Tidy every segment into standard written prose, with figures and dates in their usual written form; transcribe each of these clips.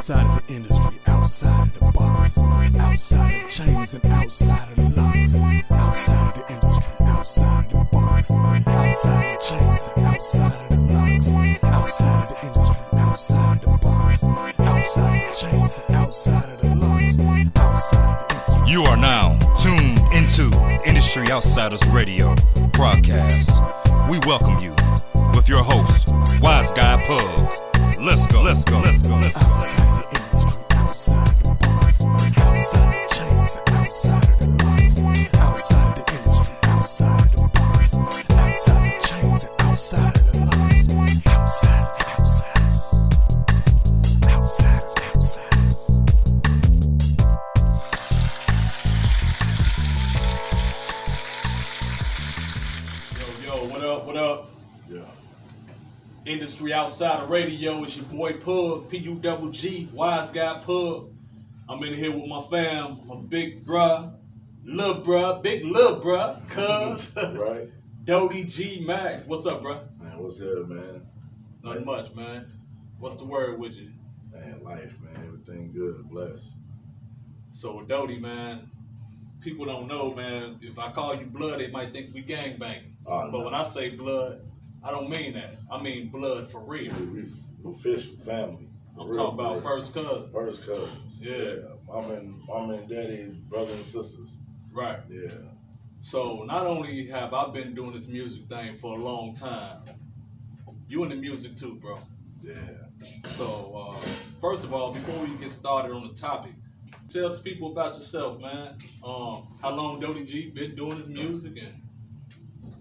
Outside of the industry, outside of the box, outside of the chains and outside of the locks. Outside of the industry, outside of the box, outside of the chains and outside of the locks. Outside of the industry, outside of the box, outside of the chains and outside of the locks. Outside of the industry. You are now tuned into Industry Outsiders Radio broadcast. We welcome you with your host, Wise Guy Pug. Let's go. Outside of the industry, outside of the box, outside of the chains and outside of the locks. Outside of the industry, outside of the box, outside of the chains and outside of the locks. Outsiders. What up? Yeah. Industry Outsider Radio, it's your boy Pug, P-U-G G, Wise Guy Pug. I'm in here with my fam, my big bruh, big lil' bruh, cuz. Right. Doty G Mac. What's up, bruh? Man, what's good, man? Nothing much, man. What's the word with you? Man, life, man. Everything good. Blessed. So with Doty, man, people don't know, man. If I call you blood, they might think we gangbanging. Oh, but no. when I say blood, I don't mean that. I mean blood for real. We official family. I'm talking about first cousins. First cousins. Yeah. Mama and daddy, brother and sisters. Right. Yeah. So not only have I been doing this music thing for a long time, you in the music too, bro. Yeah. So first of all, before we get started on the topic, tell people about yourself, man. How long Doty G been doing his music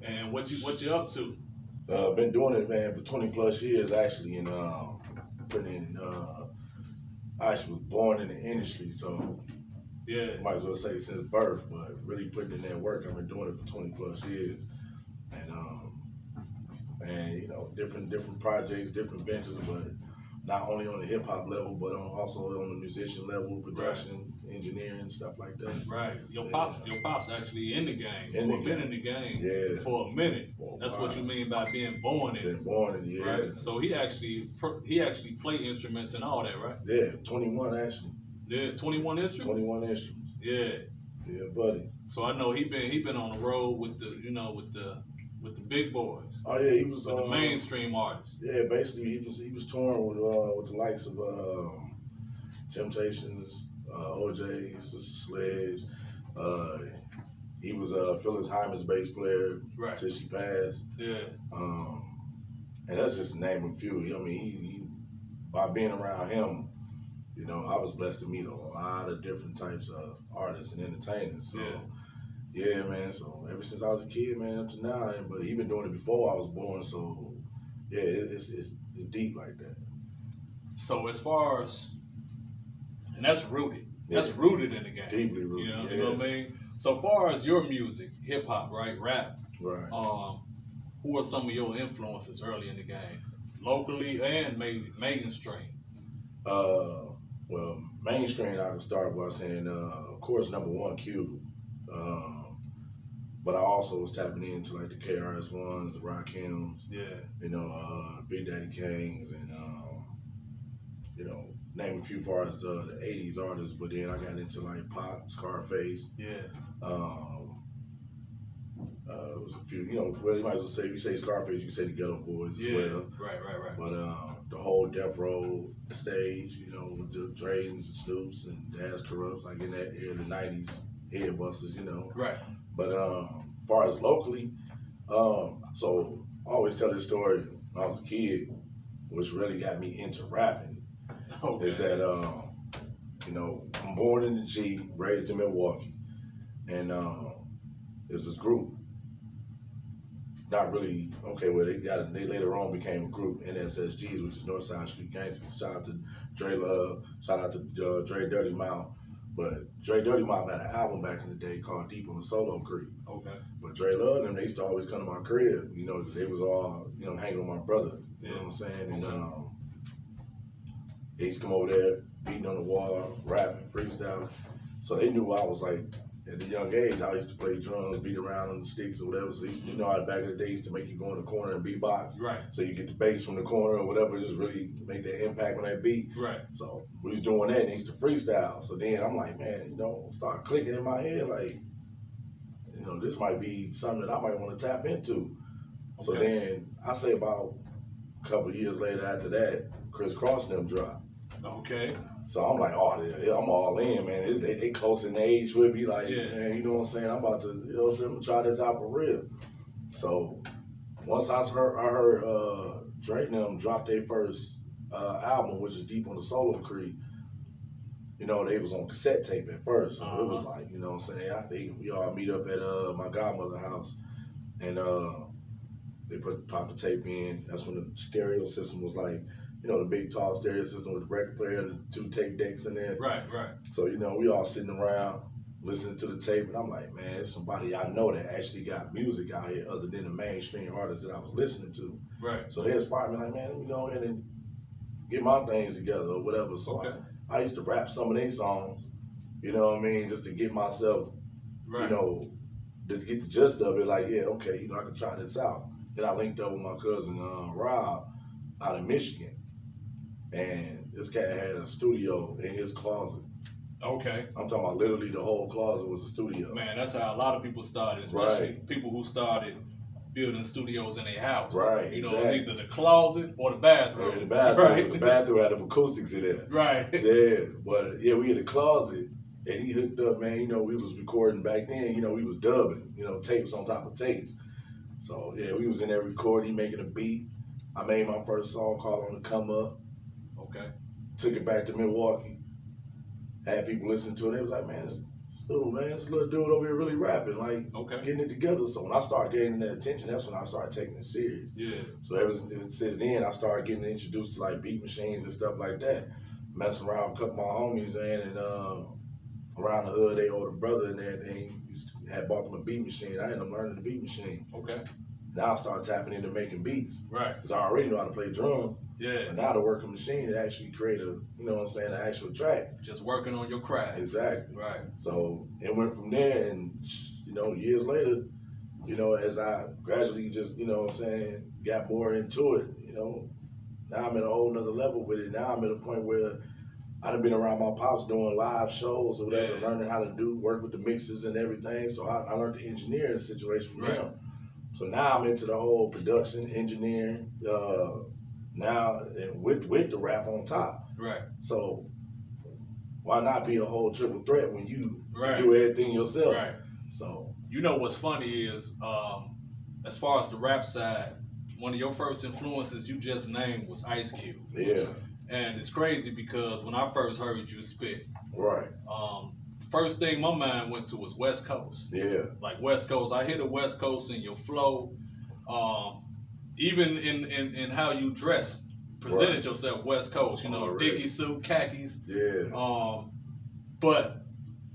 and what you up to? Been doing it, man, for 20 plus years actually, and I actually was born in the industry, so Yeah. might as well say since birth, but really putting in that work. I've been doing it for 20 plus years, and you know, different projects, different ventures, but not only on the hip hop level, but also on the musician level, production, engineering, stuff like that. Right. Your pops actually in the game. Been in the game for a minute. That's what you mean by being born in it. Been born in, yeah. Right. So he actually play instruments and all that, right? Yeah, 21 actually. Yeah, 21 instruments. 21 instruments. Yeah. Yeah, buddy. So I know he been on the road with the with the big boys. Oh yeah, he was the mainstream artists. Yeah, basically he was touring with the likes of Temptations, OJ, Sister Sledge. He was Phyllis Hyman's bass player till she passed. Yeah. And that's just to name a few. I mean, he by being around him, you know, I was blessed to meet a lot of different types of artists and entertainers. So, yeah, man. So ever since I was a kid, man, up to now, but he been doing it before I was born. So yeah, it's deep like that. So as far as, and that's rooted. That's rooted in the game. Deeply rooted. You know what I mean? So far as your music, hip hop, right, rap. Right. Who are some of your influences early in the game, locally and maybe mainstream? Well, mainstream, I can start by saying, of course, #1 Cube. But I also was tapping into like the KRS-Ones, the Rakims, you know, Big Daddy Kane's, and you know, name a few as far as the 80s artists. But then I got into like Pop, Scarface. It was a few, you know, well, you might as well say, if you say Scarface, you can say the Ghetto Boys as well. Right. But the whole Death Row stage, you know, with the Dre's and Snoops and Daz Corrupts, like in that era, the 90s, Head Busters, you know. Right. But as far as locally, so I always tell this story when I was a kid, which really got me into rapping. Okay. Is that, you know, I'm born in the G, raised in Milwaukee, and there's this group. Not really, well, they later on became a group, NSSGs, which is Northside Street Gangsters. Shout out to Dre Love, shout out to Dre Dirty Mouth. But Dre Dirty Mouth had an album back in the day called Deep on the Solo Creek. Okay. But Dre Love and they used to always come to my crib, you know, they was all, you know, hanging with my brother, you know what I'm saying? And they used to come over there, beating on the wall, rapping, freestyling. So they knew I was like at a young age, I used to play drums, beat around on the sticks or whatever. So you know how back in the day used to make you go in the corner and beatbox. Right. So you get the bass from the corner or whatever, just really make that impact on that beat. Right. So we was doing that and used to freestyle. So then I'm like, man, start clicking in my head like, this might be something that I might want to tap into. Okay. So then I say about a couple of years later after that, Chris Cross and them dropped. Okay. So I'm like, oh, yeah, I'm all in, man. They close in age with me, like, yeah. Man, you know what I'm saying? I'm about to, I'm gonna try this out for real. So once I heard Drake and them drop their first album, which is Deep on the Solo Creek, they was on cassette tape at first. So it was like, you know what I'm saying? I think we all meet up at my godmother's house, and they popped the tape in. That's when the stereo system was like, the big tall stereo system with the record player and the 2 tape decks in there. Right. So, we all sitting around listening to the tape, and I'm like, man, there's somebody I know that actually got music out here other than the mainstream artists that I was listening to. Right. So they inspired me like, man, let me go in and get my things together or whatever. So I used to rap some of their songs, you know what I mean, just to get myself, to get the gist of it, like, yeah, okay, I can try this out. Then I linked up with my cousin Rob out in Michigan. And this cat had a studio in his closet. Okay. I'm talking about literally the whole closet was a studio. Man, that's how a lot of people started, especially people who started building studios in their house. Right. It's either the closet or the bathroom. Yeah, the bathroom. Right. The bathroom had acoustics in there. Right. Yeah. But we had a closet and he hooked up, man, we was recording back then, we was dubbing, tapes on top of tapes. So we was in there recording, making a beat. I made my first song called On the Come Up. Okay. Took it back to Milwaukee. Had people listen to it. They was like, man, this little dude over here really rapping, like getting it together. So when I started getting that attention, that's when I started taking it serious. Yeah. So ever since then, I started getting introduced to like beat machines and stuff like that. Messing around with a couple of my homies, and around the hood, they older brother and everything had bought them a beat machine. I ended up learning the beat machine. Okay. Now I started tapping into making beats. Right. Because I already know how to play drums. Yeah. But now to work a machine to actually create an actual track. Just working on your craft. Exactly. Right. So it went from there, and years later, as I gradually just, got more into it, now I'm at a whole nother level with it. Now I'm at a point where I've been around my pops doing live shows or whatever, learning how to work with the mixes and everything. So I learned the engineering situation from him. So now I'm into the whole production, engineering, now and with the rap on top. Right. So why not be a whole triple threat when you Right. do everything yourself? Right. So You know what's funny is, as far as the rap side, one of your first influences you just named was Ice Cube. yeah, And it's crazy because when I first heard you spit, right, first thing my mind went to was West Coast. yeah, Like West Coast, I hear the West Coast in your flow, even in how you dress, presented Right. yourself West Coast. Already. Dickie suit, khakis. yeah, But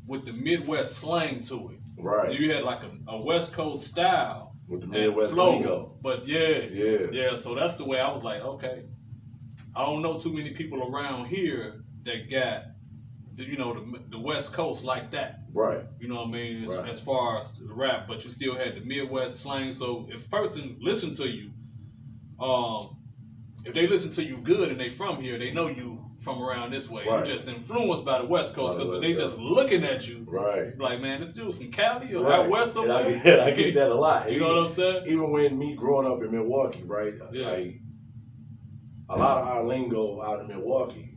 with the Midwest slang to it. right. You had like a West Coast style. With the and Midwest flow. lingo. But Yeah. yeah. So that's the way I was like, okay. I don't know too many people around here that got the West Coast like that. Right. You know what I mean? Right. As far as the rap, but you still had the Midwest slang. So if a person listen to you, if they listen to you good and they from here, they know you from around this way. Right. You're just influenced by the West Coast By the because West they Coast. just looking at you. Right. Like, man, this dude's from Cali or Right. out west And somewhere. I get that a lot. You know what I'm saying? Even when me growing up in Milwaukee, right? Yeah. Like, a lot of our lingo out in Milwaukee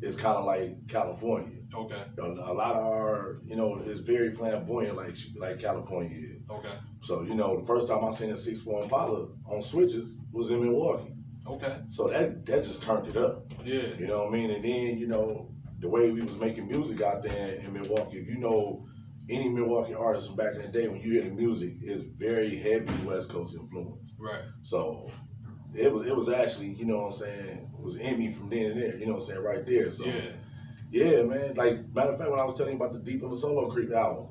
is kind of like California. Okay. A lot of our, is very flamboyant like California is. Okay. So, the first time I seen a 6-4 Impala on switches was in Milwaukee. Okay. So that just turned it up. Yeah. You know what I mean? And then, the way we was making music out there in Milwaukee, if you know any Milwaukee artist from back in the day, when you hear the music, it's very heavy West Coast influence. Right. So it was actually, it was in me from then and there, right there. So yeah, man. Like, matter of fact, when I was telling you about the Deep on the Solo Creek album,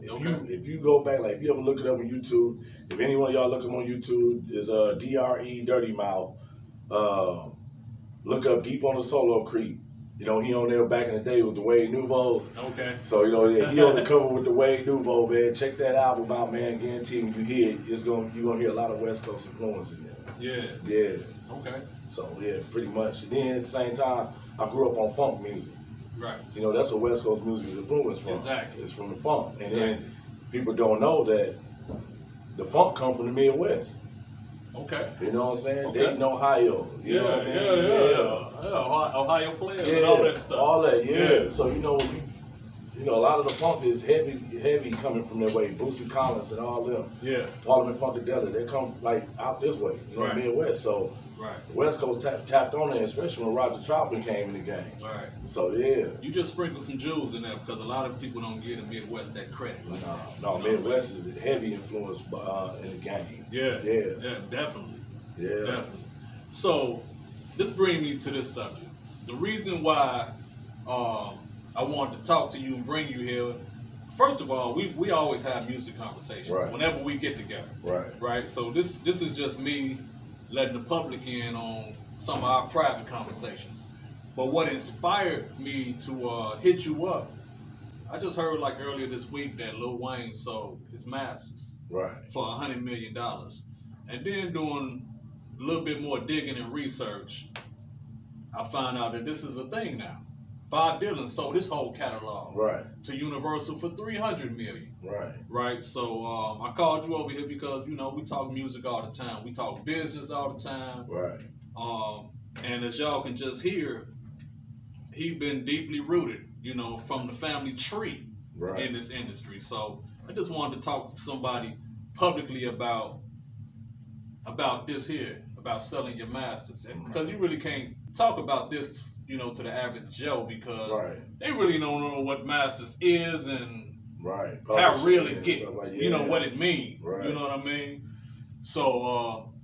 if you go back, like, if you ever look it up on YouTube, if any one of y'all look them on YouTube, is DRE Dirty Mouth. Look up Deep on the Solo Creek You know, he on there back in the day with the Wade Nouveau. Okay. So, you know, he on the cover with the Wade Nouveau, man. Check that album out, man. Guarantee when you hear it, you're gonna hear a lot of West Coast influence in there. Yeah. Yeah. Okay. So yeah, pretty much. And then at the same time, I grew up on funk music. Right. You know, that's what West Coast music is influenced from. Exactly. It's from the funk. And Exactly. then people don't know that the funk come from the Midwest. Okay. You know what I'm saying? Okay. Dayton, Ohio. You know what I mean? Yeah. Ohio players and all that stuff. All that, yeah. So you know, a lot of the funk is heavy coming from that way. Bootsy Collins and all them. Yeah. Parliament Funkadelic, they come like out this way, you know, Right. Midwest. So the West Coast tapped on it, especially when Roger Troutman came in the game. Right. So yeah. You just sprinkle some jewels in there because a lot of people don't give the Midwest that credit. No, Midwest is heavy influence in the game. Yeah. Yeah. Definitely. Yeah. Definitely. So this brings me to this subject. The reason why I wanted to talk to you and bring you here. First of all, we always have music conversations whenever we get together. Right. So this is just me letting the public in on some of our private conversations. But what inspired me to hit you up, I just heard like earlier this week that Lil Wayne sold his masters for $100 million. And then doing a little bit more digging and research, I found out that this is a thing now. Bob Dylan sold his whole catalog to Universal for $300 million. Right. So I called you over here because we talk music all the time. We talk business all the time. And as y'all can just hear, he been deeply rooted, from the family tree in this industry. So I just wanted to talk to somebody publicly about this here, about selling your masters, because you really can't talk about this to the average Joe because they really don't know what masters is and how really get what it means. You know what I mean? So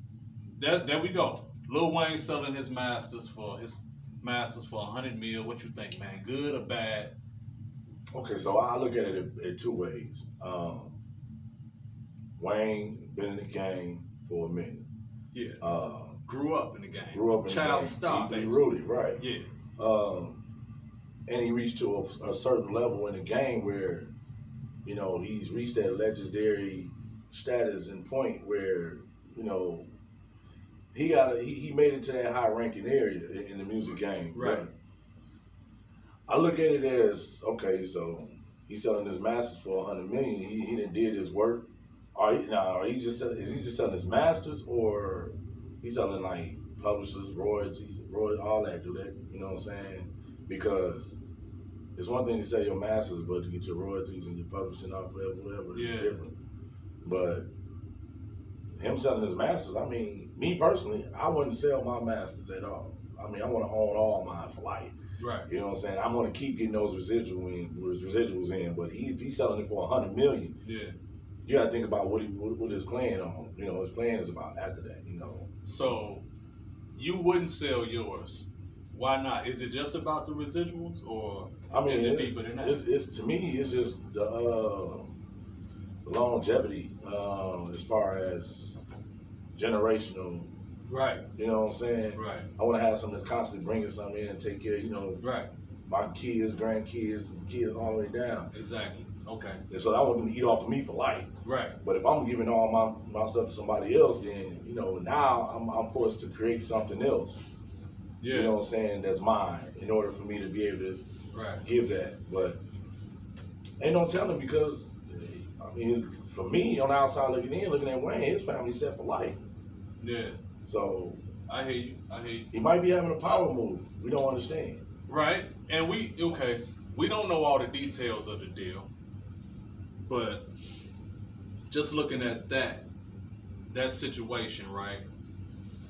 there we go. Lil Wayne selling his masters for $100 million. What you think, man? Good or bad? Okay, so I look at it in two ways. Wayne been in the game for a minute. Yeah. Grew up in the game. Child star, deeply rooted, right? Yeah. And he reached to a certain level in the game where, he's reached that legendary status and point where, he made it to that high ranking area in the music game. Right. I look at it as, okay, so he's selling his masters for $100 million. He done did his work. Is he just selling his masters, or he's selling like publishers, royalties, all that, do that, you know what I'm saying? Because it's one thing to sell your masters, but to get your royalties and your publishing off whatever is different. But him selling his masters, I mean, me personally, I wouldn't sell my masters at all. I mean, I want to own all mine for life. Right. You know what I'm saying? I'm going to keep getting those residuals in, but he's selling it for $100 million. Yeah. You got to think about what his plan on. His plan is about after that. So you wouldn't sell yours. Why not? Is it just about the residuals, or is it deeper than that? It's to me, it's just the longevity as far as generational. Right. You know what I'm saying? Right. I want to have something that's constantly bringing something in and take care. My kids, grandkids, and kids all the way down. Exactly. Okay. And so I want them to eat off of me for life. Right. But if I'm giving all my stuff to somebody else, then now I'm forced to create something else. Yeah. You know what I'm saying? That's mine in order for me to be able to give that. But ain't no telling, because for me on the outside looking at Wayne, his family set for life. Yeah. So I hear you. He might be having a power move. We don't understand. Right. And we don't know all the details of the deal. But just looking at that situation, right?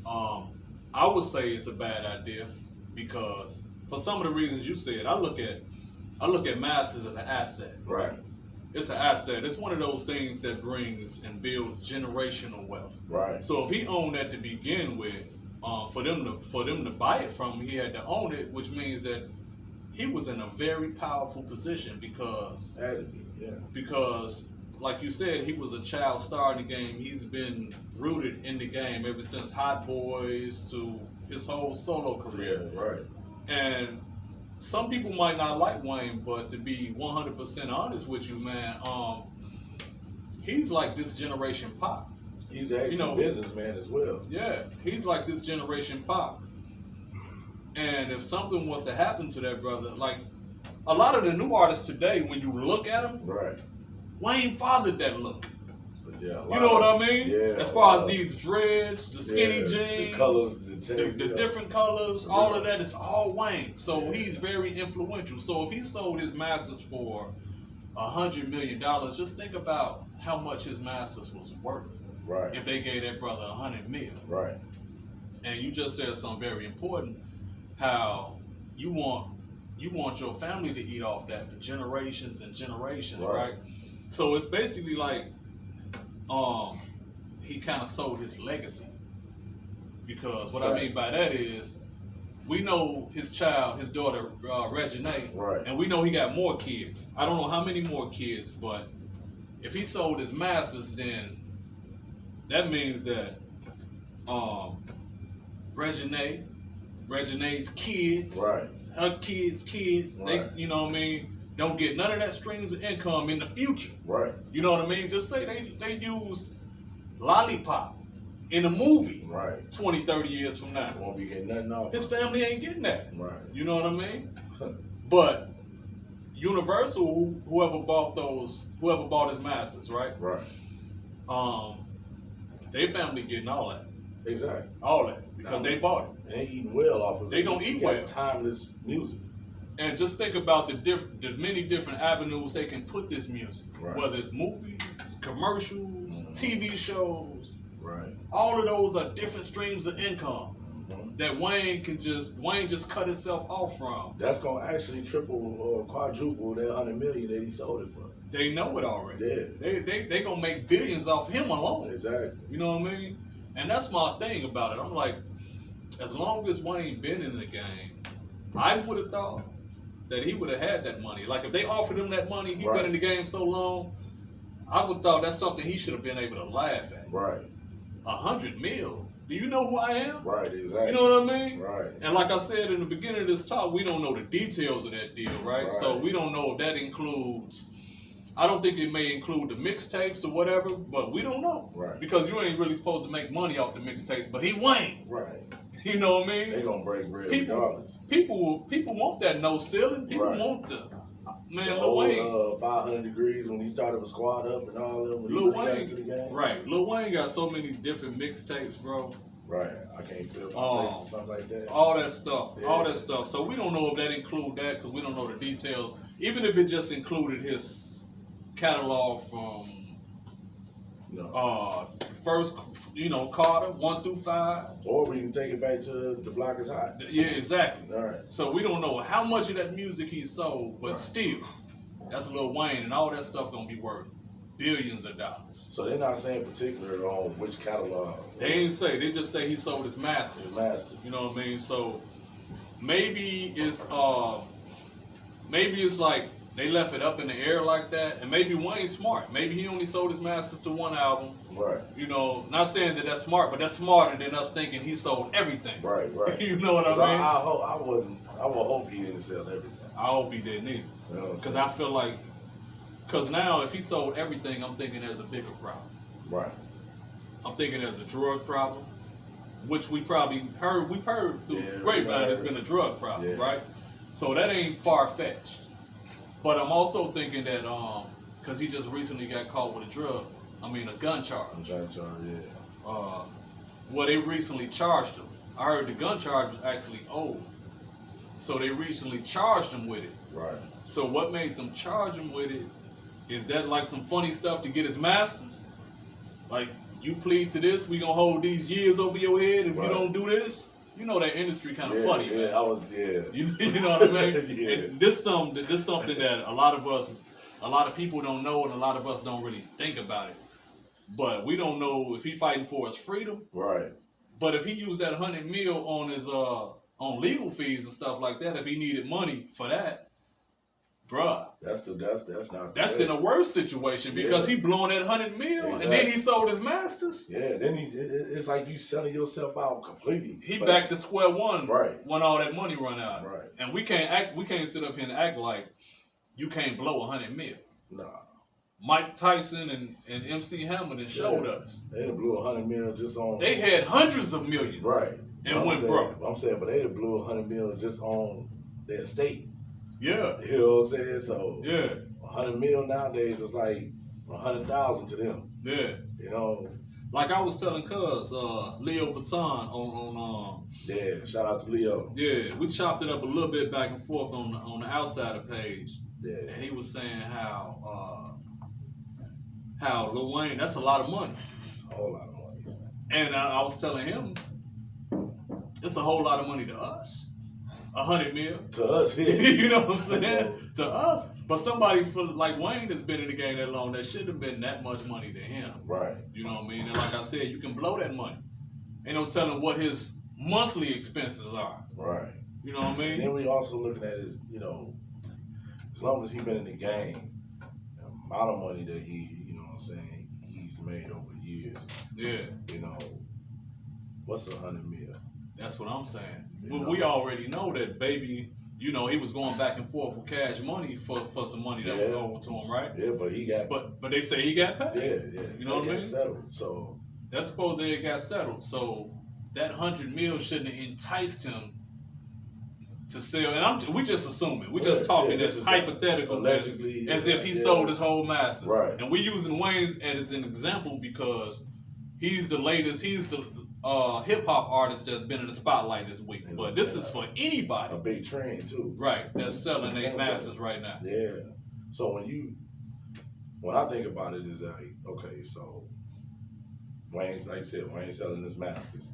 I would say it's a bad idea because for some of the reasons you said, I look at masters as an asset. Right. It's an asset. It's one of those things that brings and builds generational wealth. Right. So if he owned that to begin with, for them to buy it from him, he had to own it, which means that he was in a very powerful position because like you said, he was a child star in the game. He's been rooted in the game ever since Hot Boys to his whole solo career. Yeah, right. And some people might not like Wayne, but to be 100% honest with you, man, he's like this generation Pop. He's actually a businessman as well. Yeah, he's like this generation Pop. And if something was to happen to that brother, like a lot of the new artists today, when you look at them, right, Wayne fathered that look. Yeah, you know what I mean? Yeah. As far as these dreads, the skinny jeans, the colors, the different colors, all of that is all Wayne. So he's very influential. So if he sold his masters for $100 million, just think about how much his masters was worth. Right. If they gave that brother $100 million. Right. And you just said something very important. How you want your family to eat off that for generations and generations, right? So it's basically like he kind of sold his legacy. Because what I mean by that is, we know his daughter, Reginae, and we know he got more kids. I don't know how many more kids, but if he sold his masters, then that means that Reginae's kids, her kids, they, you know what I mean, don't get none of that streams of income in the future. Right. You know what I mean? Just say they use Lollipop in a movie 20, 30 years from now. Won't be getting nothing off. His family ain't getting that. Right. You know what I mean? But Universal, whoever bought his masters, right? Right. Their family getting all that. Exactly. All that. Because they bought it. And they eating well off of it. They gonna eat well. Timeless music. And just think about the many different avenues they can put this music. Right. Whether it's movies, commercials, TV shows. Right. All of those are different streams of income that Wayne just cut himself off from. That's gonna actually triple or quadruple that $100 million that he sold it for. They know it already. Yeah. They gonna make billions off him alone. Exactly. You know what I mean? And that's my thing about it. I'm like, as long as Wayne been in the game, I would have thought that he would have had that money. Like if they offered him that money, he been in the game so long, I would have thought that's something he should have been able to laugh at. Right. $100 million. Do you know who I am? Right, exactly. You know what I mean? Right. And like I said in the beginning of this talk, we don't know the details of that deal, right? So we don't know if that includes, I don't think it may include the mixtapes or whatever, but we don't know. Right. Because you ain't really supposed to make money off the mixtapes, but he Wayne. Right. You know what I mean? They gonna break bread regardless. People want that no ceiling. People want the Lil Wayne. 500 Degrees when he started with Squad Up and all of them. Lil Wayne, right? Lil Wayne got so many different mixtapes, bro. Right, I can't feel my face or something like that. All that stuff, So we don't know if that include that because we don't know the details. Even if it just included his catalog from first, Carter 1 through 5. Or we can take it back to The Block Is Hot. Yeah, exactly. All right. So we don't know how much of that music he sold, but still, that's Lil Wayne, and all that stuff gonna be worth billions of dollars. So they're not saying particular on which catalog. They ain't say. They just say he sold his masters. You know what I mean? So maybe it's like they left it up in the air like that, and maybe Wayne's smart. Maybe he only sold his masters to one album. Right. You know, not saying that that's smart, but that's smarter than us thinking he sold everything. Right. You know what I mean? I would hope he didn't sell everything. I hope he didn't either. Because I feel like, because now if he sold everything, I'm thinking there's a bigger problem. Right. I'm thinking there's a drug problem, which we probably heard. We've heard through grapevine there's been a drug problem, right? So that ain't far-fetched. But I'm also thinking that, because he just recently got caught with a gun charge. Well, they recently charged him. I heard the gun charge was actually old. So they recently charged him with it. Right. So what made them charge him with it? Is that like some funny stuff to get his masters? Like, you plead to this, we gonna hold these years over your head if you don't do this? You know that industry kind of funny, man. You know what I mean? This something that a lot of people don't know, and a lot of us don't really think about it. But we don't know if he fighting for his freedom. Right. But if he used that $100 million on his on legal fees and stuff like that, if he needed money for that, bruh. That's not. That's in a worse situation because he blowing that $100 million and then he sold his masters. Yeah, then it's like you selling yourself out completely. He back to square one, right? When all that money run out, right? And we can't sit up here and act like you can't blow $100 million. Nah. Mike Tyson and MC Hammer showed us. They done blew $100 million just on. They had hundreds of millions, right? And went broke. I'm saying, but they done blew $100 million just on their estate. Yeah. You know what I'm saying? So yeah, $100 million nowadays is like 100,000 to them. Yeah. You know. Like I was telling Cuz, Leo Vuitton on yeah, shout out to Leo. Yeah, we chopped it up a little bit back and forth on the Outsider page. Yeah. And he was saying how Lil Wayne, that's a lot of money. A whole lot of money. And I was telling him, it's a whole lot of money to us. $100 million. To us, yeah. You know what I'm saying? To us. But somebody like Wayne that's been in the game that long, that shouldn't have been that much money to him. Right. You know what I mean? And like I said, you can blow that money. Ain't no telling what his monthly expenses are. Right. You know what I mean? And then we also looking at his, you know, as long as he's been in the game, the amount of money that he's made over the years. Yeah. You know, what's $100 million? That's what I'm saying. But we already know that Baby, you know, he was going back and forth with Cash Money for some money that was owed to him, right? Yeah, but he got. But they say he got paid. Yeah. You know what I mean? Settled. So that's supposed it got settled. So that $100 million shouldn't have enticed him to sell. And we just assuming. We just talking this hypothetical allegedly, as if he sold his whole masters. Right. And we using Wayne as an example because he's the latest. He's the hip hop artist that's been in the spotlight this week. But this is for anybody. A big trend too. Right. That's selling their masters right now. Yeah. So when I think about it, is like, okay, so Wayne's, like you said, Wayne's selling his masters.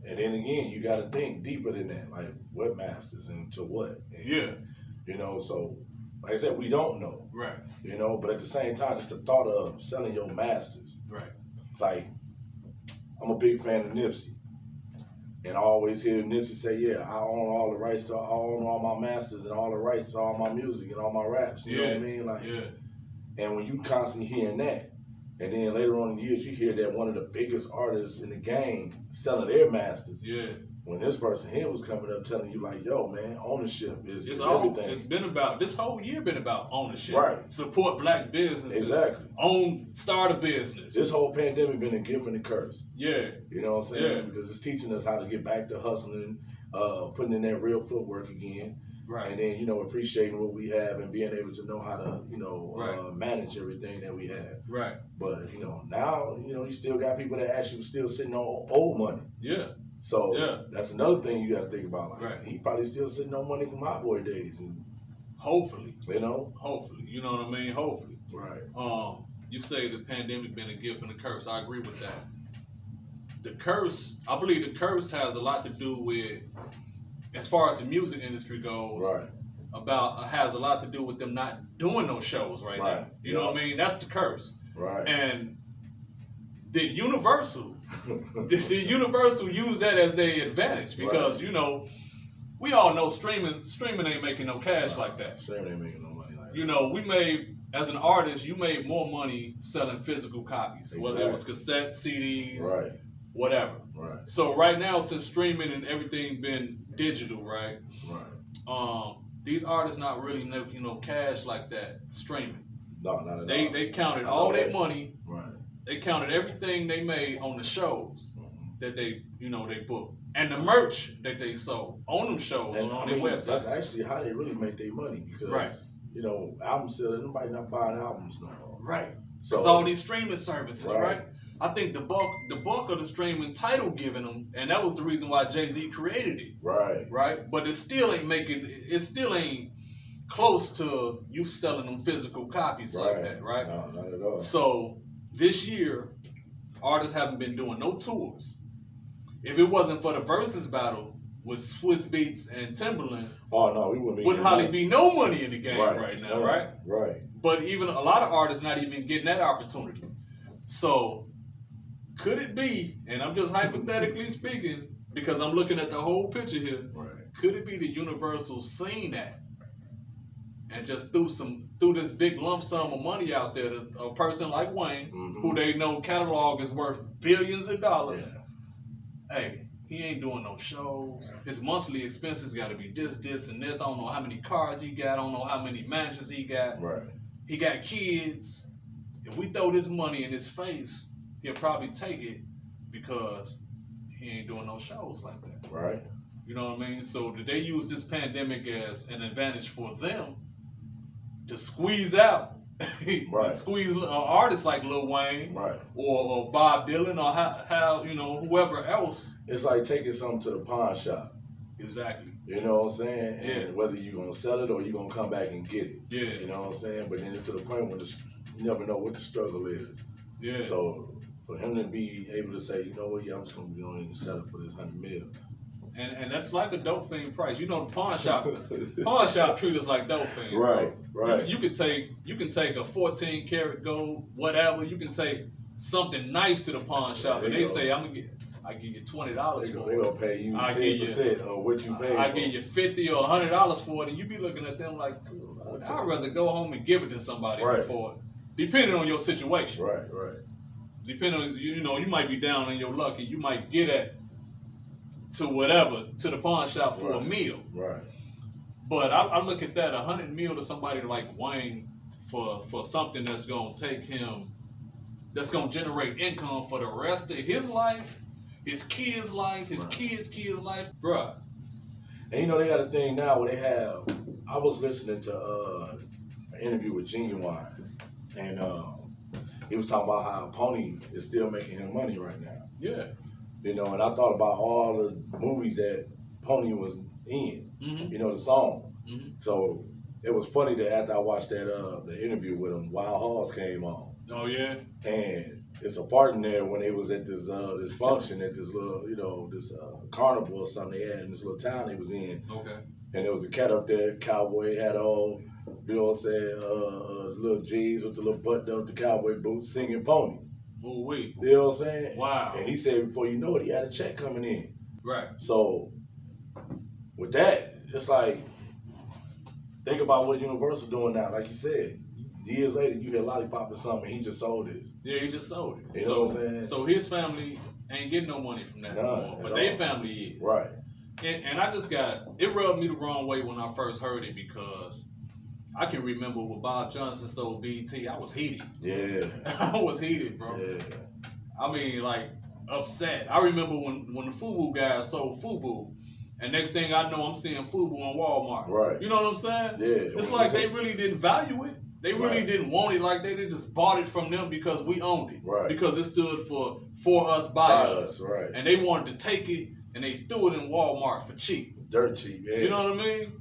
And then again, you got to think deeper than that, like what masters and to what. And, you know, so like I said, we don't know. Right. You know, but at the same time, just the thought of selling your masters. Right. Like, I'm a big fan of Nipsey. And I always hear Nipsey say, yeah, I own all the rights to, I own all my masters and all the rights to all my music and all my raps. You know what I mean? Like, and when you constantly hearing that, and then later on in the years, you hear that one of the biggest artists in the game selling their masters. Yeah. When this person here was coming up telling you like, yo, man, ownership is everything. It's been about, this whole year been about ownership. Right. Support black businesses. Exactly. Start a business. This whole pandemic been a gift and a curse. Yeah. You know what I'm saying? Because it's teaching us how to get back to hustling, putting in that real footwork again. Right. And then, you know, appreciating what we have and being able to know how to, you know, manage everything that we have. Right. But, you know, now, you know, you still got people that actually still sitting on old money. Yeah. So that's another thing you got to think about. Like, he probably still sitting on money from Hot Boy days. And, hopefully. You know? Hopefully. You know what I mean? Hopefully. Right. You say the pandemic been a gift and a curse. I agree with that. The curse, I believe the curse has a lot to do with, as far as the music industry goes, has a lot to do with them not doing those shows right now. You know what I mean? That's the curse. Right. And did Universal use that as their advantage? Because you know, we all know streaming ain't making no cash like that. Streaming ain't making no money like that. You know, we made, as an artist, you made more money selling physical copies, whether it was cassettes, CDs, whatever. Right. So right now, since streaming and everything been digital, right? These artists not really making no cash like that streaming. No, not at all. They counted all their money. Right. They counted everything they made on the shows that they booked. And the merch that they sold on them shows and on their websites. That's actually how they really make their money because you know, album sales, nobody not buying albums no more. Right. So it's all these streaming services, right? I think the bulk of the streaming title giving them, and that was the reason why Jay-Z created it. Right. Right? But it still ain't close to you selling them physical copies like that, right? No, not at all. So this year, artists haven't been doing no tours. If it wasn't for the Versus battle with Swiss Beats and Timberland, we wouldn't hardly be no money in the game right now, right? Right. But even a lot of artists not even getting that opportunity. So could it be, and I'm just hypothetically speaking, because I'm looking at the whole picture here, could it be the Universal seen that and just threw this big lump sum of money out there to a person like Wayne, who they know catalog is worth billions of dollars? Yeah. Hey, he ain't doing no shows. His monthly expenses got to be this, and this. I don't know how many cars he got. I don't know how many mansions he got. Right. He got kids. If we throw this money in his face, he'll probably take it because he ain't doing no shows like that. Right. You know what I mean? So did they use this pandemic as an advantage for them to squeeze out, right. squeeze artists like Lil Wayne, right. or Bob Dylan, or how whoever else? It's like taking something to the pawn shop. Exactly. You know what I'm saying? Yeah. And whether you're going to sell it or you're going to come back and get it. Yeah. You know what I'm saying? But then it's to the point where you never know what the struggle is. Yeah. So for him to be able to say, you know what, yeah, I'm just going to be on and sell it for this $100 million. And that's like a dope fiend price. You know, the pawn shop treat us like dope fiends. Right, bro. right. You can take a 14 karat gold, whatever. You can take something nice to the pawn shop, and they say, I give you $20 for it. They're gonna pay you 10% of what you paid. I give you $50 or $100 for it, and you be looking at them like, I'd rather go home and give it to somebody for it, depending on your situation. Right. Depending on you might be down on your luck, and you might get to the pawn shop for a meal. Right. But I look at that, $100 million to somebody like Wayne for something that's gonna take him, that's gonna generate income for the rest of his life, his kids' life, his kids' life, bruh. And they got a thing now where they have. I was listening to an interview with Genuine, and he was talking about how Pony is still making him money right now. Yeah. And I thought about all the movies that Pony was in. The song. So it was funny that after I watched that the interview with him, Wild Hogs came on. Oh yeah. And it's a part in there when they was at this function at this little this carnival or something they had in this little town they was in. Okay. And there was a cat up there, cowboy hat on, what I'm saying, little jeans with the little button up, the cowboy boots, singing Pony. Ooh wee. You know what I'm saying? Wow. And he said before you know it, he had a check coming in. Right. So with that, it's like, think about what Universal doing now. Like you said, years later, you hear Lollipop or something, and he just sold it. Yeah, he just sold it. You know what I'm saying? So his family ain't getting no money from that anymore, but their family is. Right. And I just it rubbed me the wrong way when I first heard it, because I can remember when Bob Johnson sold BT, I was heated. Yeah. I was heated, bro. Yeah. I mean, like, upset. I remember when the FUBU guys sold FUBU, and next thing I know, I'm seeing FUBU on Walmart. Right. You know what I'm saying? Yeah. It's like they really didn't value it. They really didn't want it. Like, they just bought it from them because we owned it. Right. Because it stood for us, by us. Right. And they wanted to take it, and they threw it in Walmart for cheap. Dirt cheap, yeah. You know what I mean?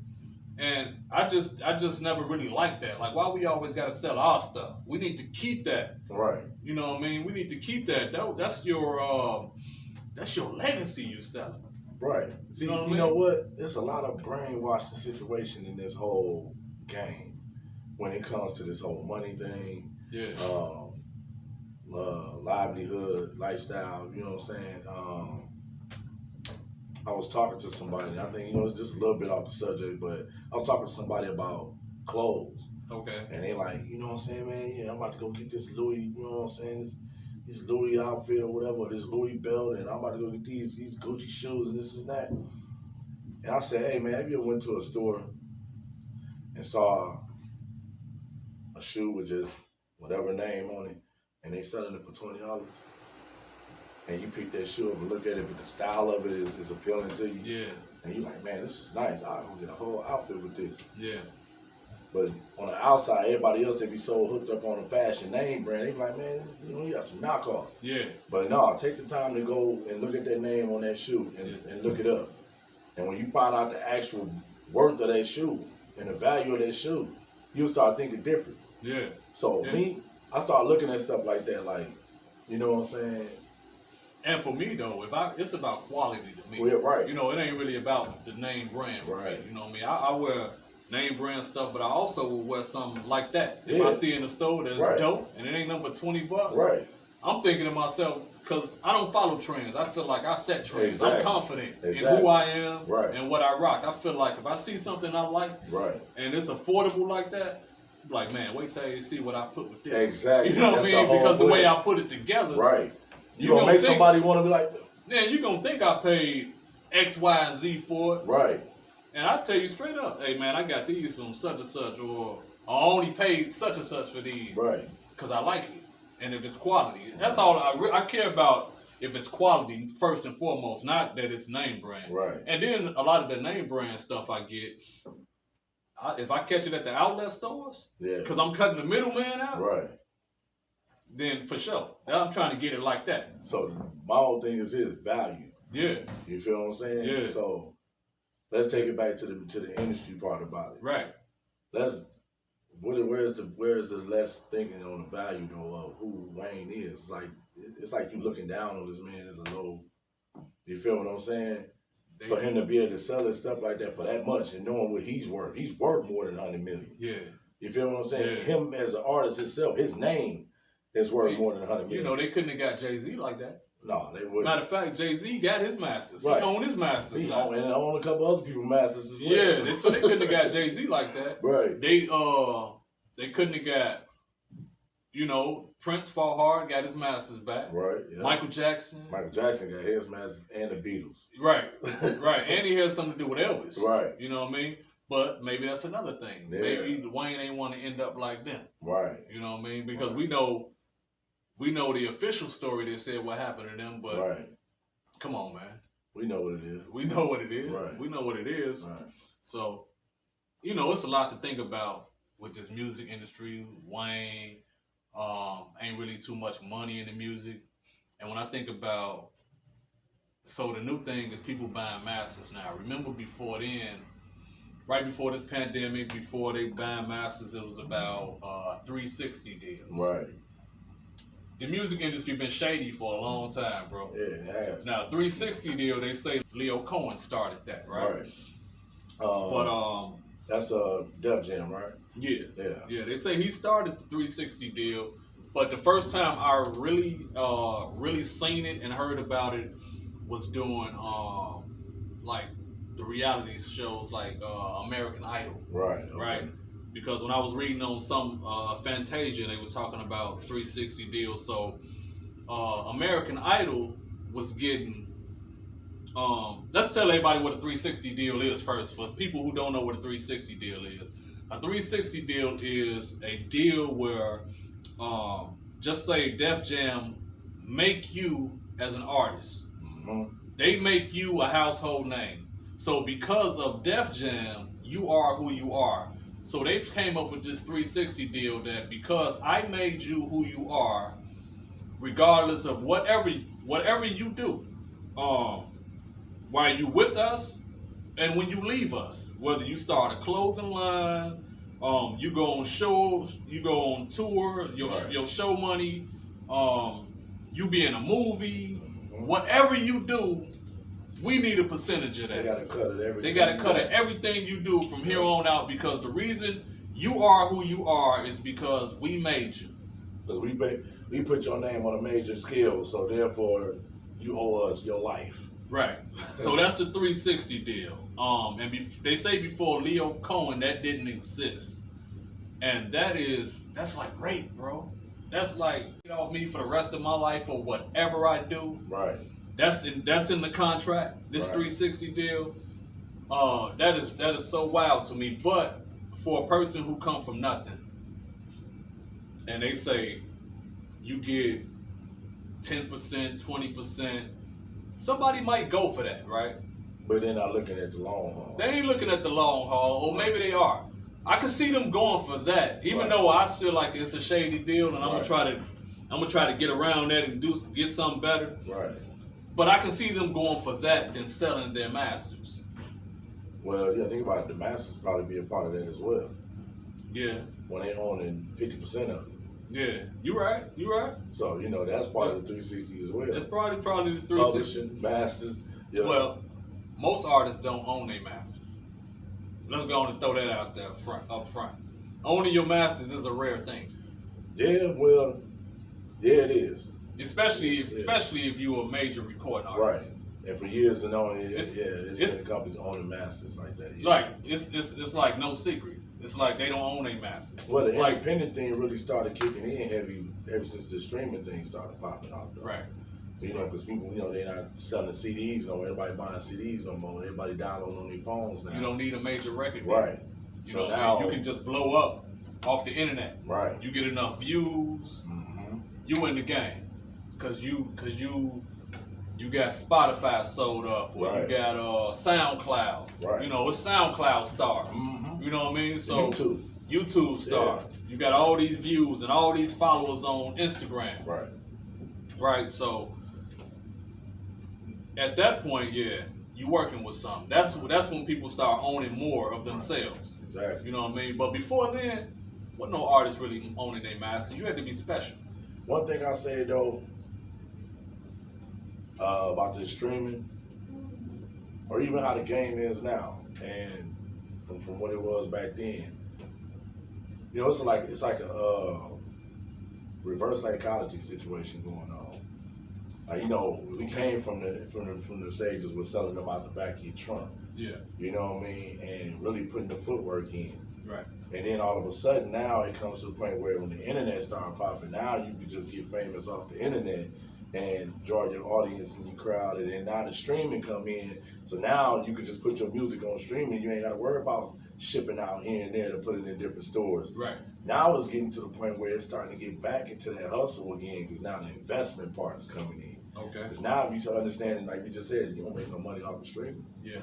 And I just never really liked that. Like, why we always gotta sell our stuff? We need to keep that. Right. You know what I mean? We need to keep that. That's your legacy you selling. Right. See, you know what? There's a lot of brainwashing situation in this whole game when it comes to this whole money thing. Yeah. Livelihood, lifestyle. You know what I'm saying? I was talking to somebody, and I think, it's just a little bit off the subject, but I was talking to somebody about clothes. Okay. And they like, you know what I'm saying, man? Yeah, I'm about to go get this Louis, you know what I'm saying? This Louis outfit or whatever, this Louis belt, and I'm about to go get these Gucci shoes and this and that. And I said, hey, man, have you ever went to a store and saw a shoe with just whatever name on it, and they selling it for $20? And you pick that shoe up and look at it, but the style of it is appealing to you. Yeah. And you're like, man, this is nice. I'll go get a whole outfit with this. Yeah. But on the outside, everybody else, they be so hooked up on the fashion name brand. They be like, man, you got some knockoffs. Yeah. But no, take the time to go and look at that name on that shoe and look it up. And when you find out the actual worth of that shoe and the value of that shoe, you'll start thinking different. Yeah. So I start looking at stuff like that, like, you know what I'm saying? And for me though, it's about quality to me. Well, right. It ain't really about the name brand for me. You know what I mean? I wear name brand stuff, but I also will wear something like that. If I see in the store that's dope and it ain't number $20, right. I'm thinking to myself, Because I don't follow trends. I feel like I set trends. Exactly. I'm confident in Exactly. who I am Right. and what I rock. I feel like if I see something I like Right. and it's affordable like that, I'm like, man, wait till you see what I put with this. Exactly. You know what I That's mean? the whole Because the way point. I put it together, Right. You You gonna gonna make think- somebody want to be like, man, you're going to think I paid X, Y, and Z for it. right. And I tell you straight up, hey, man, I got these from such and such, or I only paid such and such for these. Right. Because I like it. And if it's quality, that's all I care about. If it's quality first and foremost, not that it's name brand. Right. And then a lot of the name brand stuff I get, if I catch it at the outlet stores, Yeah. because I'm cutting the middleman out, Right. then for sure. I'm trying to get it like that. So my whole thing is value. Yeah, You feel what I'm saying? Yeah. So let's take it back to the industry part about it. right. Where's the less thinking on the value though of who Wayne is? It's like you looking down on this man as a low. You feel what I'm saying? For him to be able to sell his stuff like that for that much and knowing what he's worth more than 100 million. Yeah. You feel what I'm saying? Yeah. Him as an artist himself, his name is worth more than 100 million. You know, they couldn't have got Jay-Z like that. No, they wouldn't. Matter of fact, Jay-Z got his masters. Right. He owned his masters. He now. own, and own a couple other people masters as well. Yeah, so they couldn't have got Jay-Z like that. Right. They couldn't have got, Prince fought hard, got his masters back. Right. Yeah. Michael Jackson. Michael Jackson got his masters and the Beatles. Right. And he has something to do with Elvis. Right. You know what I mean? But maybe that's another thing. Yeah. Maybe Wayne ain't want to end up like them. Right. You know what I mean? Because we know the official story that said what happened to them, but Right. come on, man. We know what it is. We know what it is. Right. We know what it is. Right. So, it's a lot to think about with this music industry. Wayne, ain't really too much money in the music. And when I think about, so the new thing is people buying masters now. Remember before then, right before this pandemic, before they buying masters, it was about 360 deals. Right. The music industry been shady for a long time, bro. Yeah, it has. Now, 360 deal, they say Leo Cohen started that, right? Right. But That's the Def Jam, right? yeah, Yeah. they say he started the 360 deal, but the first time I really seen it and heard about it was doing like the reality shows like American Idol, Right. Okay. right? Because when I was reading on some Fantasia, they was talking about 360 deals. So American Idol was getting. Let's tell everybody what a 360 deal is first. For people who don't know what a 360 deal is, a 360 deal is a deal where, just say Def Jam make you as an artist. Mm-hmm. They make you a household name. So because of Def Jam, you are who you are. So they came up with this 360 deal that because I made you who you are, regardless of whatever you do, while you with us and when you leave us, whether you start a clothing line, you go on shows, you go on tour, your show money, you be in a movie, whatever you do, we need a percentage of that. They gotta cut it everything. They got to cut it everything you do from here on out, because the reason you are who you are is because we made you. Because we put your name on a major scale, so therefore you owe us your life. Right. So that's the 360 deal. And they say before Leo Cohen that didn't exist, and that's like rape, bro. That's like get off me for the rest of my life or whatever I do. Right. That's in the contract. This Right. 360 deal. That is so wild to me. But for a person who come from nothing, and they say you get 10%, 20%, somebody might go for that, right? But they're not looking at the long haul. They ain't looking at the long haul, or maybe they are. I can see them going for that, even Right. though I feel like it's a shady deal, and I'm Right. gonna try to get around that and get something better. Right. But I can see them going for that than selling their masters. Well, yeah, think about it. The Masters probably be a part of that as well. Yeah, When they owning 50% of it. yeah, you right. So, that's part of the 360 as well. That's probably the 360. Publishing, Masters. Yeah. Well, most artists don't own their masters. Let's go on and throw that out there up front. Owning your masters is a rare thing. Yeah, well, yeah, it is. Especially if you're a major recording artist. Right. And for years and on, it's been companies owning masters like that. Yeah. Like it's like no secret. It's like they don't own their masters. Well, the independent thing really started kicking in heavy ever since the streaming thing started popping off. Though. Right. You know, because people, they're not selling CDs no more. Everybody buying CDs no more. Everybody downloading on their phones now. You don't need a major record deal. Right. You So know, now you can just blow up off the internet. Right. You get enough views. Mm-hmm. You in the game, cause you got Spotify sold up, or Right. you got SoundCloud. Right. You know, it's SoundCloud stars. Mm-hmm. You know what I mean? So YouTube stars. You got all these views and all these followers on Instagram. Right. Right. So at that point, yeah, you working with something. That's when people start owning more of themselves. Exactly. You know what I mean? But before then, wasn't no artist really owning their masters. You had to be special. One thing I say though about this streaming, or even how the game is now, and from what it was back then, it's like a reverse psychology situation going on. We came from the stages with selling them out the back of your trunk. Yeah. You know what I mean, and really putting the footwork in. Right. And then all of a sudden now it comes to the point where when the internet started popping, now you can just get famous off the internet and draw your audience and your crowd. And then now the streaming come in. So now you can just put your music on streaming. You ain't got to worry about shipping out here and there to put it in different stores. Right. Now it's getting to the point where it's starting to get back into that hustle again because now the investment part is coming in. Okay. Because now if you start understanding, like you just said, you don't make no money off the streaming. Yeah.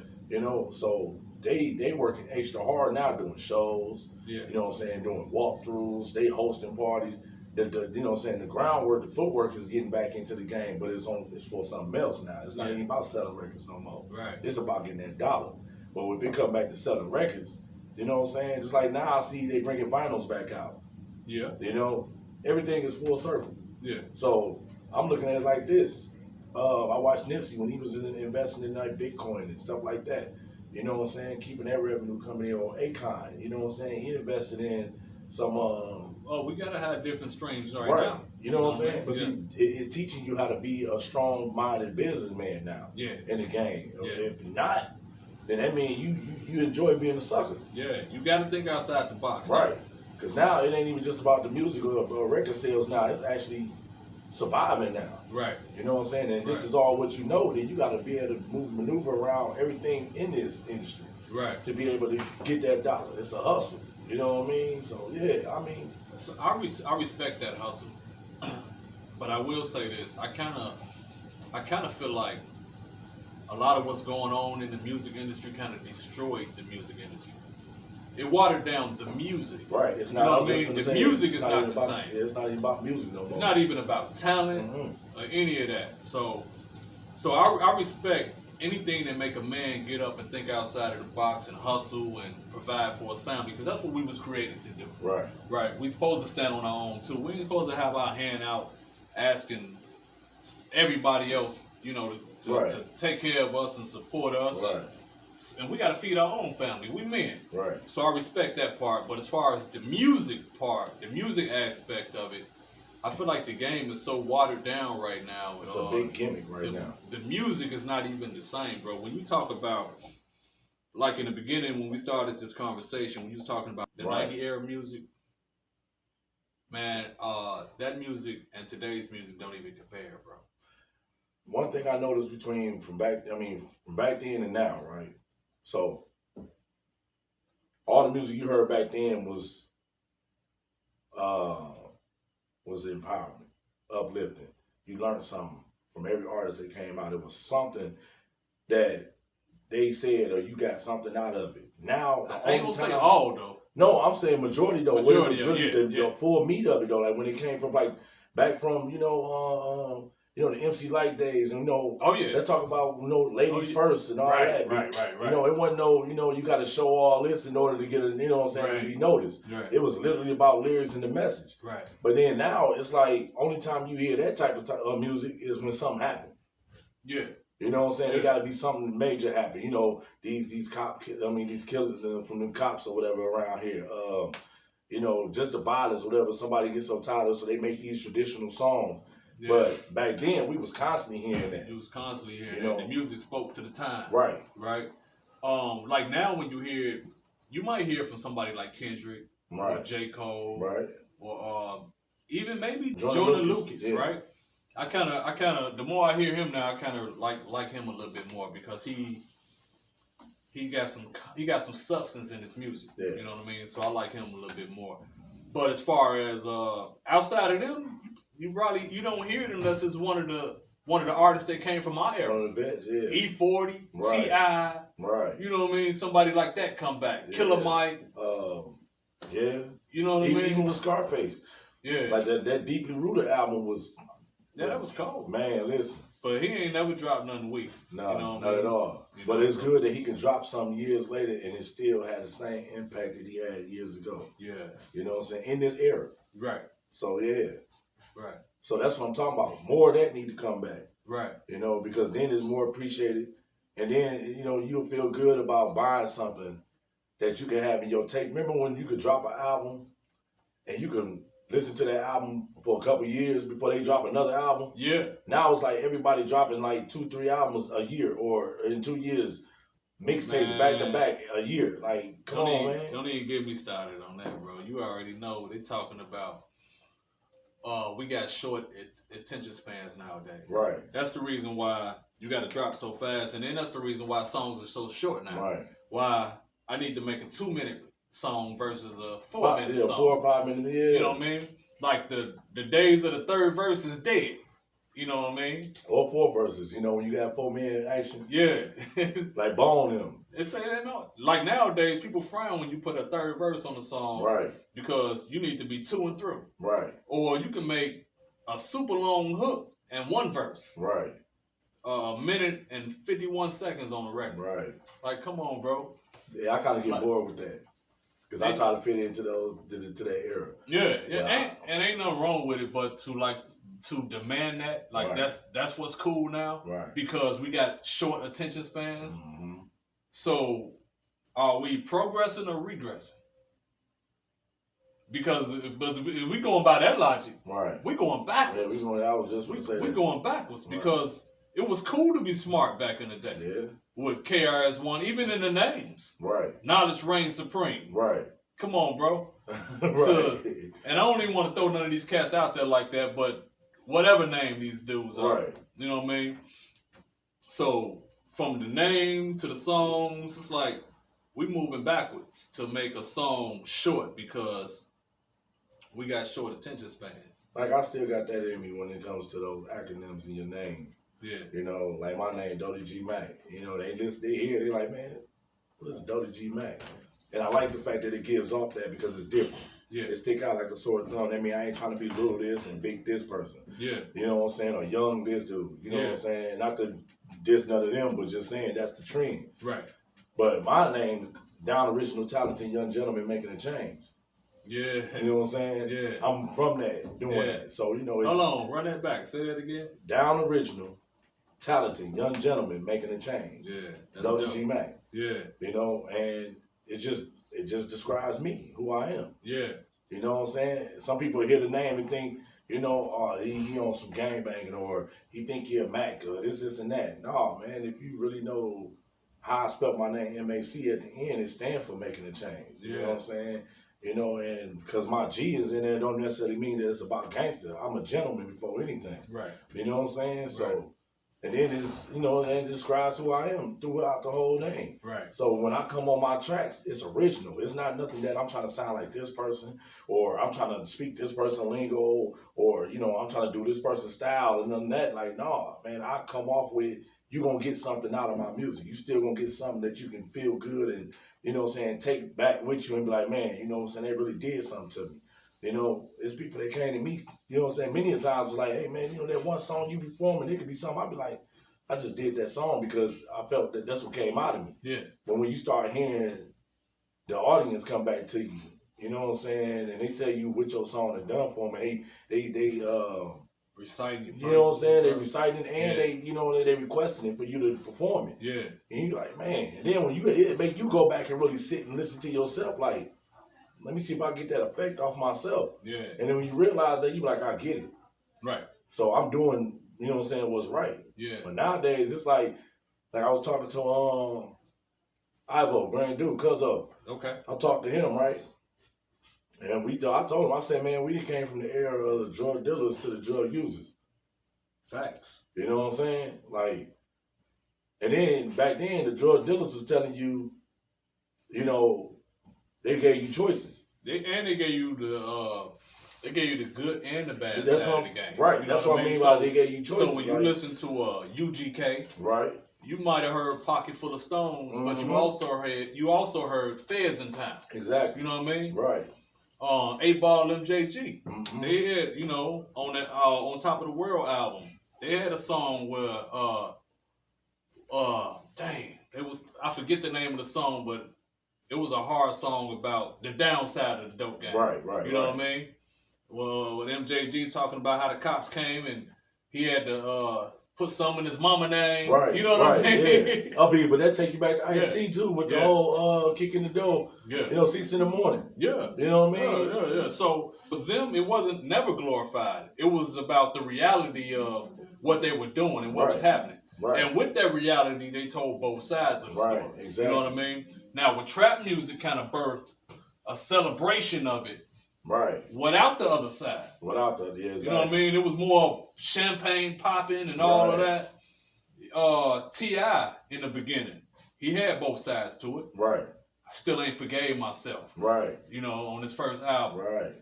So they working extra hard now doing shows. Yeah. You know what I'm saying, doing walkthroughs, they hosting parties. The groundwork, the footwork is getting back into the game, but it's for something else now. It's not even about selling records no more. Right. It's about getting that dollar. But if it come back to selling records, you know what I'm saying? Just like now I see they bringing vinyls back out. Yeah. Everything is full circle. Yeah. So I'm looking at it like this. I watched Nipsey when he was investing in like Bitcoin and stuff like that. You know what I'm saying? Keeping that revenue coming in on Akon. You know what I'm saying? He invested in some. We gotta have different streams right now. You know what I'm saying? But see, it's teaching you how to be a strong-minded businessman now. Yeah. In the game. Yeah. If not, then that means you enjoy being a sucker. Yeah. You gotta think outside the box. Right. Because now it ain't even just about the music or record sales. Now it's actually surviving now. Right. You know what I'm saying? And this is all what you know. Then you got to be able to maneuver around everything in this industry. Right. To be able to get that dollar. It's a hustle. You know what I mean? So yeah, I mean. So I respect that hustle, but I will say this: I kind of feel like a lot of what's going on in the music industry kind of destroyed the music industry. It watered down the music. Right. It's not. You know what I mean? The music is not the same. It's not even about music no more. It's not even about talent or any of that. So I respect anything that make a man get up and think outside of the box and hustle and provide for his family, because that's what we was created to do. Right. Right. We supposed to stand on our own too. We ain't supposed to have our hand out asking everybody else, to take care of us and support us. Right. And we got to feed our own family. We men. Right. So I respect that part. But as far as the music part, the music aspect of it, I feel like the game is so watered down right now. It's a big gimmick now. The music is not even the same, bro. When you talk about, like in the beginning when we started this conversation, when you was talking about the 90 era music, man, that music and today's music don't even compare, bro. One thing I noticed from back then and now, right? So all the music you heard back then was empowerment, uplifting. You learned something from every artist that came out. It was something that they said, or you got something out of it. Now, I ain't gonna say all though. No, I'm saying majority though. Majority, the full meat of it though. Like when it came from back from the MC Light days, and let's talk about ladies first and all that. Right. It wasn't you got to show all this in order to get to be noticed. Right. It was literally about lyrics and the message. Right. But then now it's like only time you hear that type of music is when something happened. Yeah. You know what I'm saying? There got to be something major happen. These killers from the cops or whatever around here. Just the violence, whatever. Somebody gets so tired of it, so they make these traditional songs. Yeah. But back then, we was constantly hearing that. It was constantly hearing You that. know. The music spoke to the time. Right. Right. Like now when you hear it, you might hear from somebody like Kendrick or J. Cole. Right. Or even maybe Jordan Lucas, yeah. right? I kind of, the more I hear him now, I kind of like him a little bit more because he got some substance in his music. Yeah. You know what I mean? So I like him a little bit more. But as far as outside of them, you don't hear it unless it's one of the artists that came from my era. One of the best, yeah. E40, Right. T.I. Right. You know what I mean? Somebody like that come back. Yeah. Killer Mike. Yeah. You know what I mean? Even with Scarface. Yeah. Like that Deeply Rooted album was. Yeah, that was cold. Man, listen. But he ain't never dropped nothing weak. No, you know not at all. You but know, it's good that he can drop something years later and it still had the same impact that he had years ago. Yeah. You know what I'm saying? In this era. Right. So, yeah. Right. So that's what I'm talking about. More of that need to come back. Right. You know, because then it's more appreciated. And then, you know, you'll feel good about buying something that you can have in your tape. Remember when you could drop an album and you can listen to that album for a couple years before they drop another album? Yeah. Now it's like everybody dropping like 2-3 albums a year, or in 2 years, mixtapes back to back a year. Like, come on, man. Don't even get me started on that, bro. You already know they're talking about we got short attention spans nowadays. Right. That's the reason why you got to drop so fast, and then that's the reason why songs are so short now. Right. Why I need to make a 2-minute song versus a 4-minute song. 4 or 5 minutes, yeah. You know what I mean? Like the days of the third verse is dead. You know what I mean? Or 4 verses, you know, when you got 4 minute action. Yeah. Like Bone them. It's like nowadays people frown when you put a third verse on the song. Right. Because you need to be to and through. Right. Or you can make a super long hook and 1 verse. Right. A minute and 51 seconds on the record. Right. Like, come on, bro. Yeah, I kind of get bored with that. Because I try to fit into to that era. Yeah. Ain't nothing wrong with it, but to demand that, like right. that's what's cool now. Right. Because we got short attention spans. Mm-hmm. So are we progressing or regressing? Because if we going by that logic, right, we going backwards. Yeah, we going backwards because it was cool to be smart back in the day. Yeah. With KRS-One, even in the names. Right. Knowledge reigns supreme. Right. Come on, bro. Right. And I don't even want to throw none of these cats out there like that, but whatever name these dudes are. Right. You know what I mean? So from the name to the songs, it's like we moving backwards to make a song short because we got short attention spans. Like I still got that in me when it comes to those acronyms in your name. Yeah. You know, like my name, Doty G Mac. You know, they hear, they like, man, what is Doty G Mac? And I like the fact that it gives off that because it's different. Yeah. It stick out like a sore thumb. I mean, I ain't trying to be little this and big this person. Yeah. You know what I'm saying? Or young this dude. You know what I'm saying? Not to diss none of them, but just saying that's the trend. Right. But my name, Down Original Talented Young Gentleman Making a Change. Yeah. You know what I'm saying? Yeah. I'm from that, doing that. So, you know, it's hold on, run that back. Say that again. Down Original Talented Young Gentleman Making a Change. Yeah. Doty G Mac. Yeah. You know, and it just describes me, who I am. Yeah. You know what I'm saying? Some people hear the name and think, you know, he on some gangbanging, or he think he a Mac, or this and that. No, man, if you really know how I spelled my name, M-A-C, at the end, it stands for making a change. You know what I'm saying? You know, and because my G is in there, don't necessarily mean that it's about gangster. I'm a gentleman before anything. Right. You know what I'm saying? Right. So, and then it's, you know, and it describes who I am throughout the whole name. Right. So when I come on my tracks, it's original. It's not nothing that I'm trying to sound like this person, or I'm trying to speak this person lingo, or, you know, I'm trying to do this person's style and none of that. Like, no, man, I come off with, you're going to get something out of my music. You still going to get something that you can feel good and, you know what I'm saying, take back with you and be like, man, you know what I'm saying, they really did something to me. You know, it's people that came to me, you know what I'm saying, many a times was like, hey, man, you know, that one song you performing, it could be something. I'd be like, I just did that song because I felt that that's what came out of me. Yeah. But when you start hearing the audience come back to you, you know what I'm saying, and they tell you what your song has done for me, they reciting it. You know what I'm saying? They reciting and they, you know, they requesting it for you to perform it. Yeah. And you're like, man. And then when it make you go back and really sit and listen to yourself, like, let me see if I get that effect off myself. Yeah. And then when you realize that, you be like, I get it. Right. So I'm doing, you know what I'm saying, what's right. Yeah. But nowadays it's like I was talking to Ivo, brand new, cuz of. Okay. I talked to him, right? And I told him, I said, man, we came from the era of the drug dealers to the drug users. Facts. You know what I'm saying? Like, and then back then the drug dealers was telling you, you know, they gave you choices. They gave you the good and the bad That's side of the game. Right. You know That's what I mean by they gave you choices. So when you listen to UGK, right, you might have heard Pocket Full of Stones, but you also heard Feds in Town. Exactly. You know what I mean? Right. 8-Ball MJG. They had, you know, on that on Top of the World album, they had a song where I forget the name of the song, but it was a hard song about the downside of the dope game. Right. You know what I mean? Well, with MJG talking about how the cops came and he had to put some in his mama name. Right. You know what I mean? Yeah. But that take you back to Ice-T too with the whole kicking the door. Yeah. You know, 6 in the morning. Yeah. You know what I mean? Yeah. So with them, it wasn't never glorified. It was about the reality of what they were doing and what was happening. Right. And with that reality, they told both sides of the story. Exactly. You know what I mean? Now, with trap music kind of birthed a celebration of it. Right. Without the other side. Exactly. You know what I mean? It was more champagne popping and all of that. T.I. in the beginning, he had both sides to it. Right. I still ain't forgave myself. Right. You know, on his first album. Right.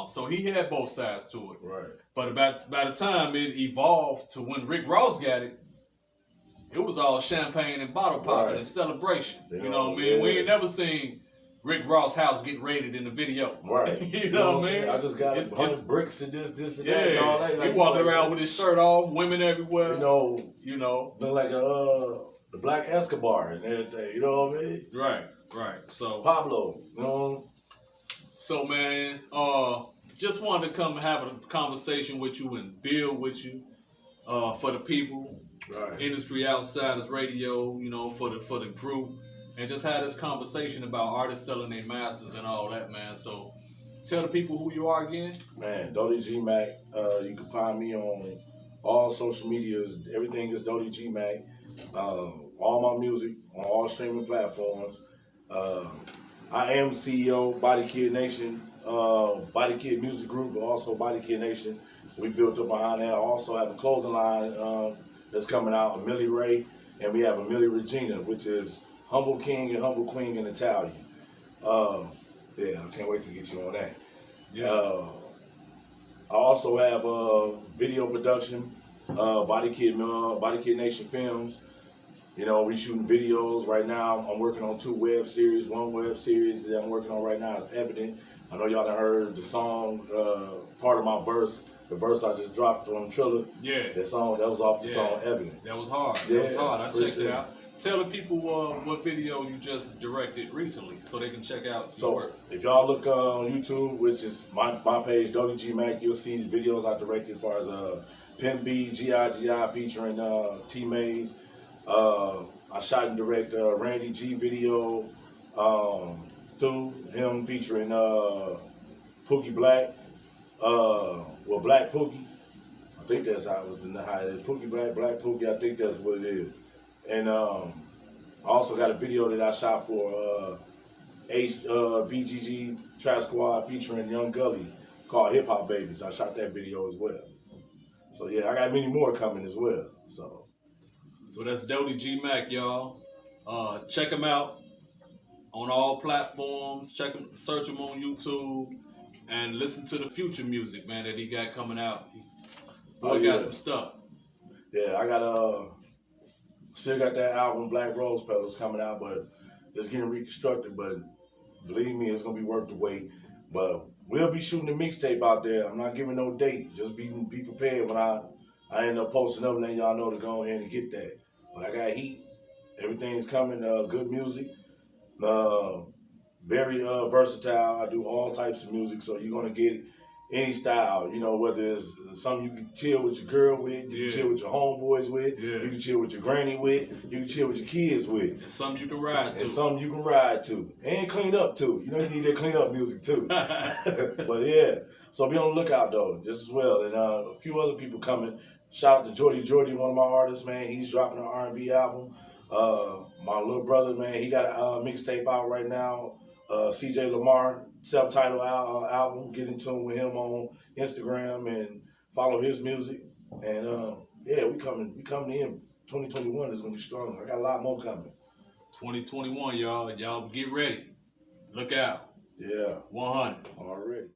So he had both sides to it. Right. But by the time it evolved to when Rick Ross got it, it was all champagne and bottle popping and celebration. You know what I mean? We ain't never seen Rick Ross' house get raided in the video. Right. You know what I mean? I just got 100 bricks and this and that and all that. He walking around with his shirt off, women everywhere. You know. Look like the Black Escobar and everything. You know what I mean? Right. So Pablo, you know. So man, just wanted to come and have a conversation with you and build with you for the people. Right. Industry Outsiders Radio, you know, for the group, and just had this conversation about artists selling their masters and all that, man. So, tell the people who you are again. Man, Doty G Mac. You can find me on all social medias. Everything is Doty G Mac. All my music on all streaming platforms. I am CEO Body Kid Nation, Body Kid Music Group, but also Body Kid Nation. We built up behind that. I also have a clothing line that's coming out, Millie Ray, and we have a Millie Regina, which is Humble King and Humble Queen in Italian. I can't wait to get you on that. Yeah. I also have video production, Body Kid Nation Films. You know, we shooting videos right now. I'm working on 2 web series. One web series that I'm working on right now is Evident. I know y'all done heard the song, part of my verse. The verse I just dropped on Triller. Yeah. That was off the song Evident. That was hard. Yeah, that was hard. I checked it out. Tell the people what video you just directed recently so they can check out your work. If y'all look on YouTube, which is my page, Doty G Mac, you'll see the videos I directed as far as Pimp B, G.I. featuring T Maze. I shot and directed Randy G video through him featuring Pookie Black. Black Pookie. I think that's how it is. Pookie Black Pookie, I think that's what it is. And I also got a video that I shot for BGG Trap Squad featuring Young Gully called Hip Hop Babies. I shot that video as well. So yeah, I got many more coming as well. So that's Doty G Mac, y'all. Check him out on all platforms. Search him on YouTube. And listen to the future music, man, that he got coming out. He got some stuff. Yeah, I got still got that album Black Rose Petals coming out, but it's getting reconstructed. But believe me, it's gonna be worth the wait. But we'll be shooting a mixtape out there. I'm not giving no date. Just be prepared when I end up posting up, letting y'all know to go ahead and get that. But I got heat. Everything's coming. Good music. Very versatile. I do all types of music, so you're gonna get any style. You know, whether it's something you can chill with your girl with, you can chill with your homeboys with, you can chill with your granny with, you can chill with your kids with. And something you can ride to. And clean up too. You know, you need that clean up music too. But yeah, So be on the lookout though, just as well. And a few other people coming. Shout out to Doty, one of my artists, man. He's dropping an R&B album. My little brother, man, he got a mixtape out right now. CJ Lamar, self-titled album. Get in tune with him on Instagram and follow his music. And yeah, we coming in. 2021 is gonna be strong. I got a lot more coming. 2021, y'all. Y'all get ready. Look out. Yeah. 100. Already.